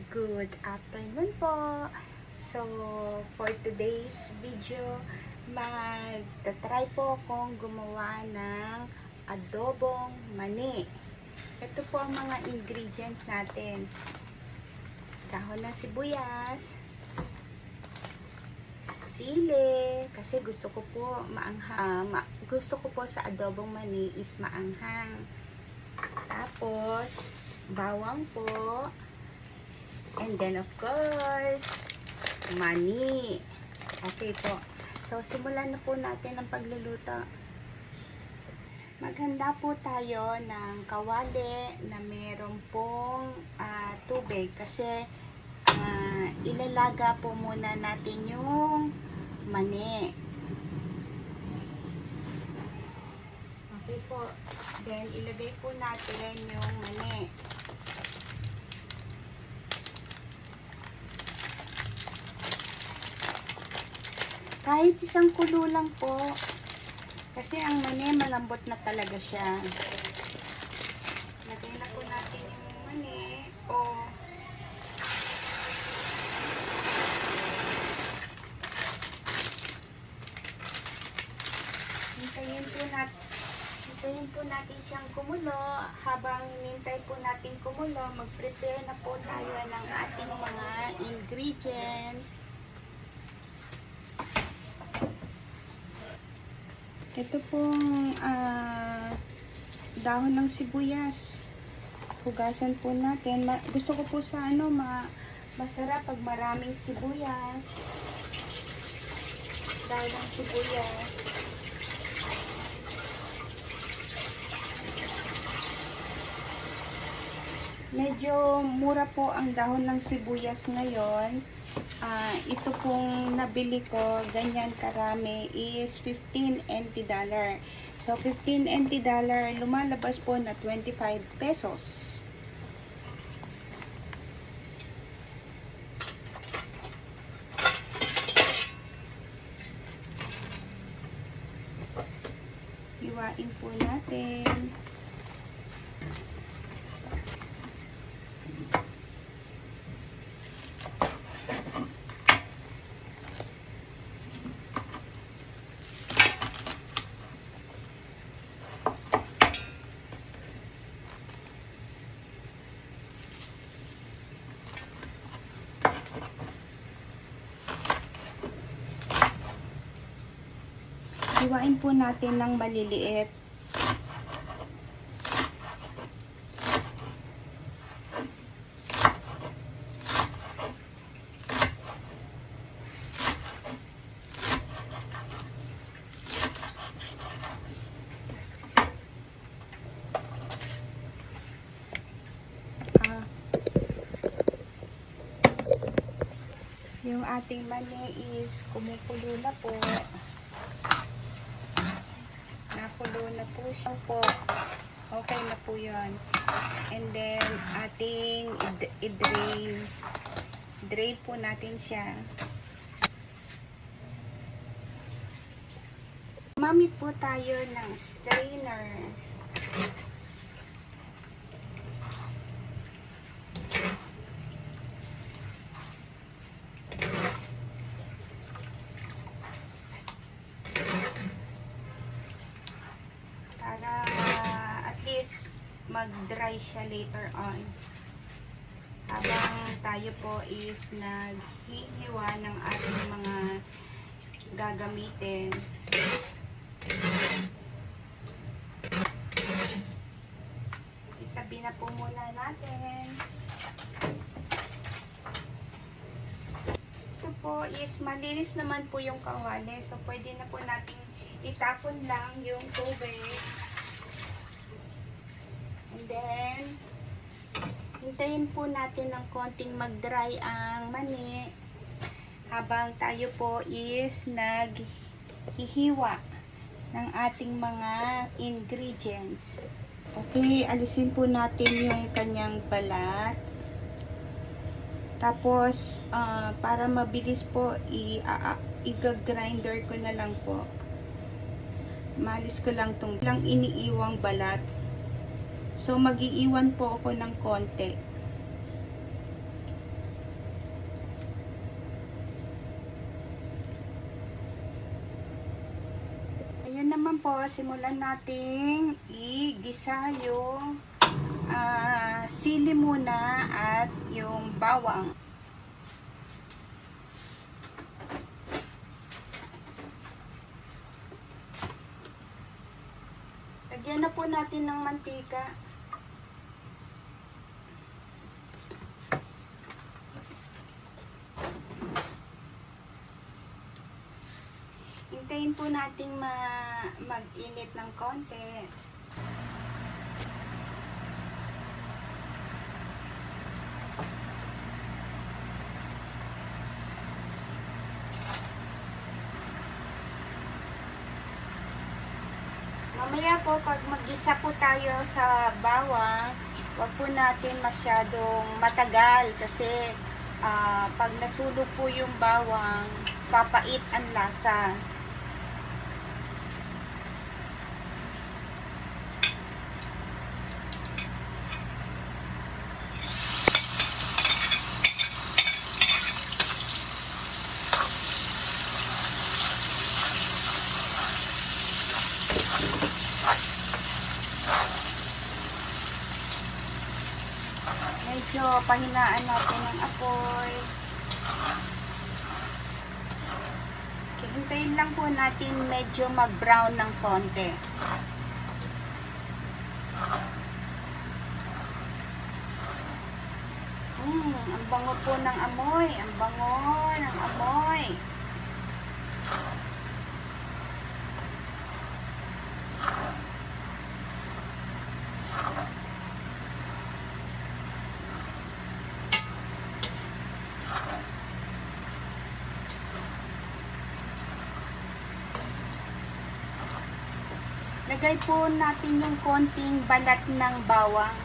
Good afternoon po. So, for today's video, magta-try po akong gumawa ng adobong mani. Ito po ang mga ingredients natin. Dahon ng sibuyas, sili, kasi gusto ko po gusto ko po sa adobong mani is maanghang. Tapos, bawang po. And then, of course, mani. Okay po. So, simulan na po natin ang pagluluto. Maghanda po tayo ng kawali na meron pong tubig. Kasi, ilalaga po muna natin yung mani. Okay po. Then, ilagay po natin yung mani. Kahit isang kulo lang po. Kasi ang mani, malambot na talaga siya. Lagay na po natin yung mani. Hintayin po natin siyang kumulo. Habang hinintay po natin kumulo, mag-prepare na po tayo ng ating mga ingredients. Ito pong dahon ng sibuyas. Hugasan po natin. Gusto ko po sa masarap pag maraming sibuyas. Dahon ng sibuyas. Medyo mura po ang dahon ng sibuyas ngayon. Ito pong nabili ko, ganyan karami, is 15 NT dollar. So, 15 NT dollar, lumalabas po na 25 pesos. Iwain po natin. Iwain po natin ng maliliit. Yung ating mani is kumukulo na po. Nakulo na po siya po. Okay na po yun. And then, ating i-drain po natin siya. Mamit po tayo ng strainer. Mag-dry siya later on. Habang tayo po is naghihiwa ng ating mga gagamitin. Itabi na po muna natin. Ito po is malinis naman po yung kawali. So, pwede na po natin itapon lang yung tubig. And then, hintayin po natin ng konting mag-dry ang mani habang tayo po is naghihiwa ng ating mga ingredients. Okay, alisin po natin yung kanyang balat. Tapos, para mabilis po, i-grinder ko na lang po. Malis ko lang itong iniiwang balat. So, mag-iiwan po ako ng konti. po, simulan nating igisa yung sili muna at yung bawang. Lagyan na po natin ng mantika. Hintayin po natin mag-init ng konti. Mamaya po, pag mag-isa po tayo sa bawang, wag po natin masyadong matagal kasi pag nasunog po yung bawang, papait ang lasa. Medyo pahinaan natin ang apoy. Okay, hintayin lang po natin medyo mag-brown ng konti. Ang bango po ng amoy. Ang bango ng amoy. Lagay po natin yung konting balat ng bawang.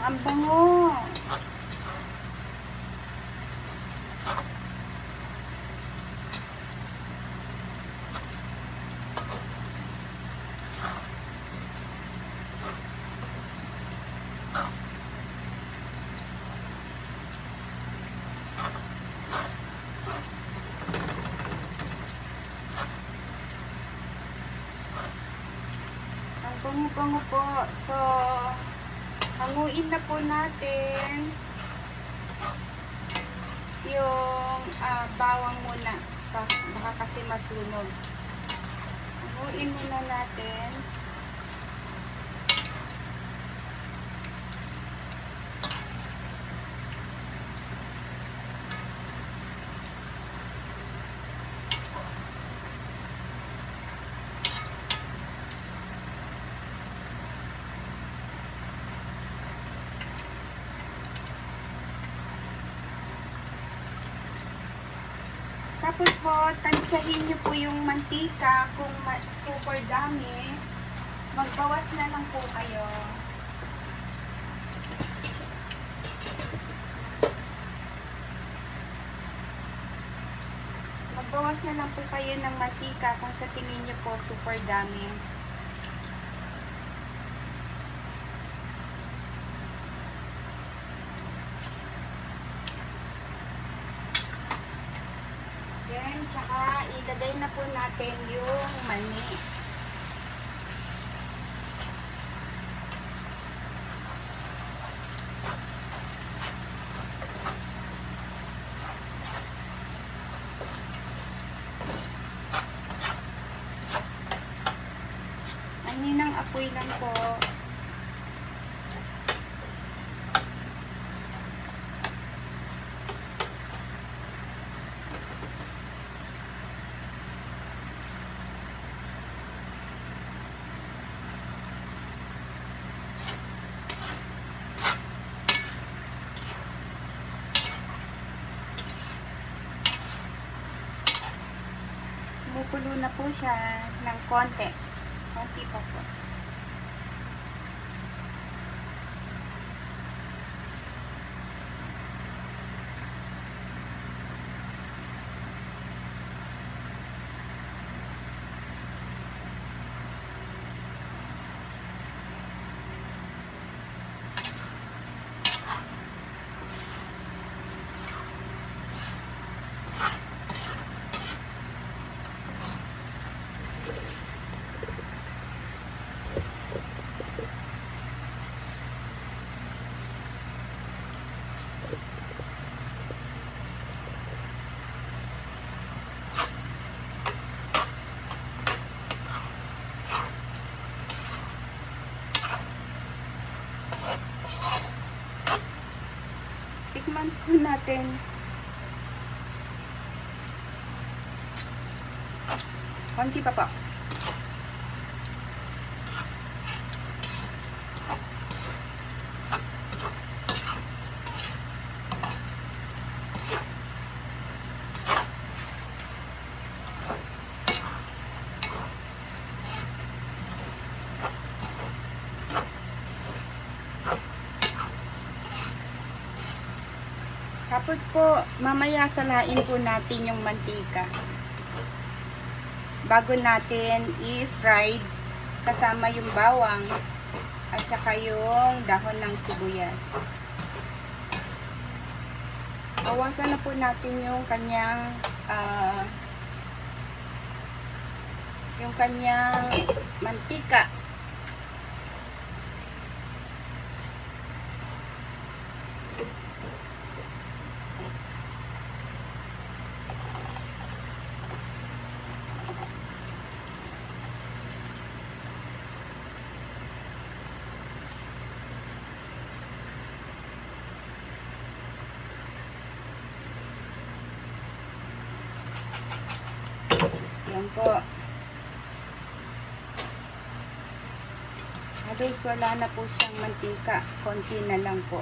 Ang bango. Bango-bango po. So, hanguin na po natin yung bawang muna. Baka kasi masunog. Hanguin muna natin. Tapos po, tansyahin nyo po yung mantika. Kung super dami, magbawas na lang po kayo. Magbawas na lang po kayo ng mantika kung sa tingin nyo po super dami. Then, tsaka ilagay na po natin yung mani. Aninang apoy lang po. Kumukulo na po siya ng konti. Konti pa po. Tikman po natin. Konti pa po. Tapos po, mamaya salain po natin yung mantika. Bago natin i-fried kasama yung bawang at saka yung dahon ng sibuyas. Bawasan na po natin yung kanyang mantika. Yan po. Halos wala na po siyang mantika. Konti na lang po.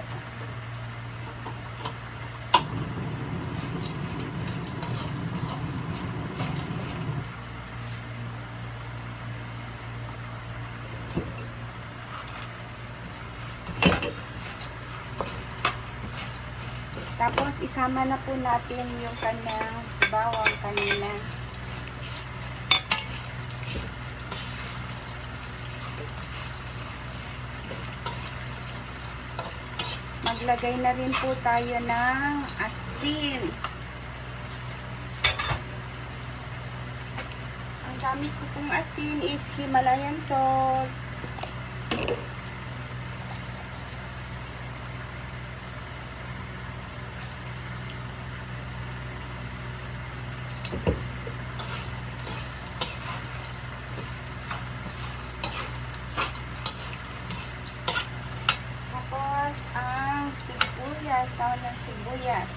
Tapos isama na po natin yung kanyang bawang kanina. Maglagay na rin po tayo ng asin. Ang gamit ko pong asin is Himalayan salt. Tapos ang sibuyas, dahon ng sibuyas.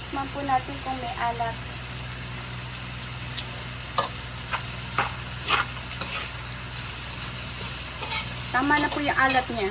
Tikman po natin kung may alat. Tama na po yung alat niya.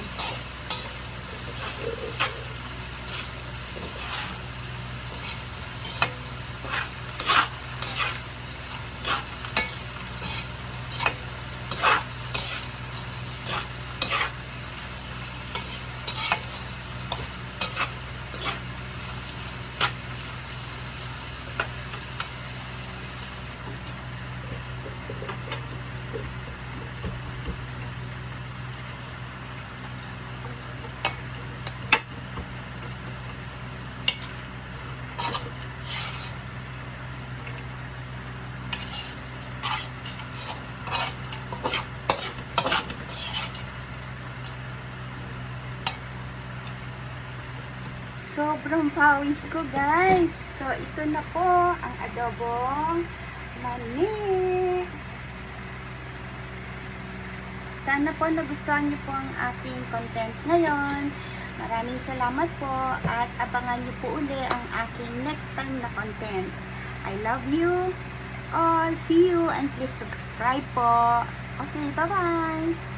Sobrang pawis ko, guys. So, ito na po ang adobong mani. Sana po nagustuhan niyo po ang aking content ngayon. Maraming salamat po at abangan niyo po uli ang aking next time na content. I love you all. See you and please subscribe po. Okay, bye-bye.